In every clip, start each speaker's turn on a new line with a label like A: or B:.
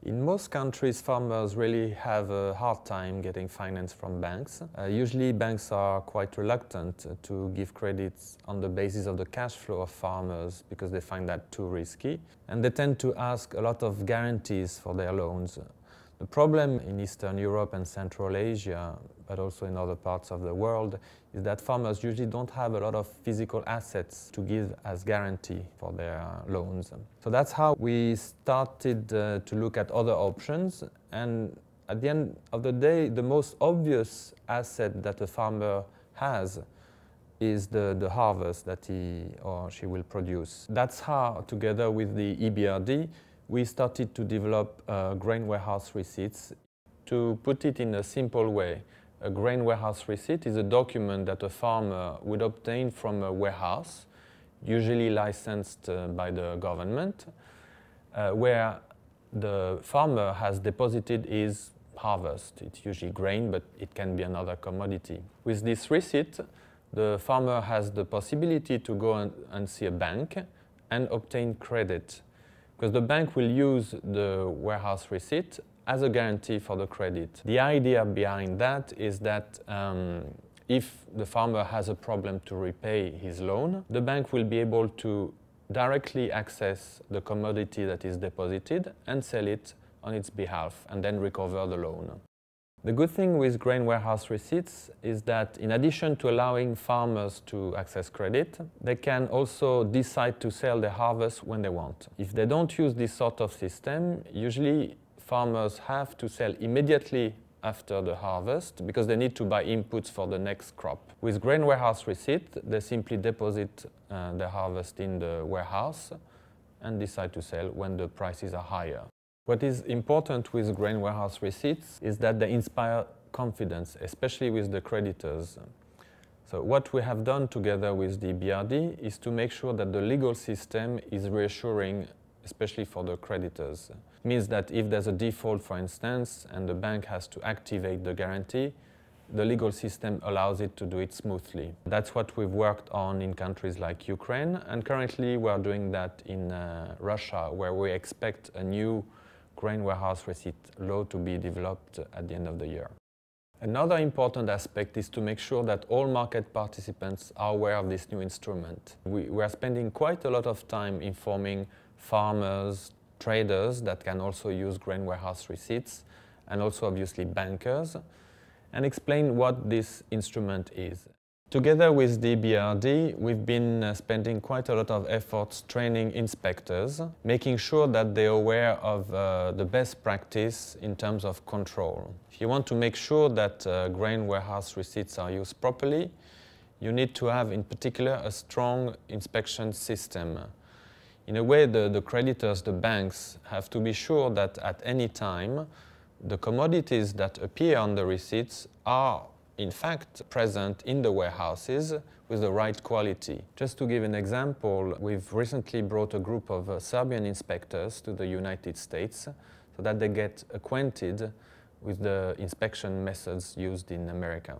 A: In most countries, farmers really have a hard time getting finance from banks. Usually banks are quite reluctant to give credits on the basis of the cash flow of farmers because they find that too risky. And they tend to ask a lot of guarantees for their loans. The problem in Eastern Europe and Central Asia, but also in other parts of the world, is that farmers usually don't have a lot of physical assets to give as guarantee for their loans. So that's how we started to look at other options. And at the end of the day, the most obvious asset that a farmer has is the harvest that he or she will produce. That's how, together with the EBRD, we started to develop grain warehouse receipts. To put it in a simple way, a grain warehouse receipt is a document that a farmer would obtain from a warehouse, usually licensed by the government, where the farmer has deposited his harvest. It's usually grain, but it can be another commodity. With this receipt, the farmer has the possibility to go and see a bank and obtain credit, because the bank will use the warehouse receipt as a guarantee for the credit. The idea behind that is that if the farmer has a problem to repay his loan, the bank will be able to directly access the commodity that is deposited and sell it on its behalf and then recover the loan. The good thing with grain warehouse receipts is that in addition to allowing farmers to access credit, they can also decide to sell their harvest when they want. If they don't use this sort of system, usually farmers have to sell immediately after the harvest because they need to buy inputs for the next crop. With grain warehouse receipt, they simply deposit their harvest in the warehouse and decide to sell when the prices are higher. What is important with grain warehouse receipts is that they inspire confidence, especially with the creditors. So what we have done together with the BRD is to make sure that the legal system is reassuring, especially for the creditors. It means that if there's a default, for instance, and the bank has to activate the guarantee, the legal system allows it to do it smoothly. That's what we've worked on in countries like Ukraine, and currently we're doing that in Russia, where we expect a new grain warehouse receipt law to be developed at the end of the year. Another important aspect is to make sure that all market participants are aware of this new instrument. We are spending quite a lot of time informing farmers, traders that can also use grain warehouse receipts, and also obviously bankers, and explain what this instrument is. Together with the BRD, we've been spending quite a lot of efforts training inspectors, making sure that they're aware of the best practice in terms of control. If you want to make sure that grain warehouse receipts are used properly, you need to have in particular a strong inspection system. In a way, the creditors, the banks, have to be sure that at any time the commodities that appear on the receipts are in fact present in the warehouses with the right quality. Just to give an example, we've recently brought a group of Serbian inspectors to the United States so that they get acquainted with the inspection methods used in America.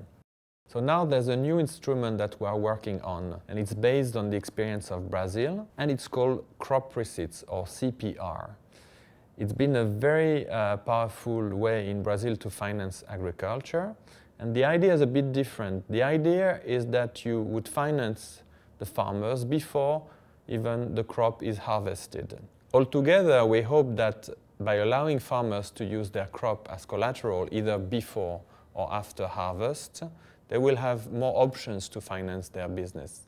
A: So now there's a new instrument that we are working on, and it's based on the experience of Brazil, and it's called crop receipts, or CPR. It's been a very powerful way in Brazil to finance agriculture. And the idea is a bit different. The idea is that you would finance the farmers before even the crop is harvested. Altogether, we hope that by allowing farmers to use their crop as collateral either before or after harvest, they will have more options to finance their business.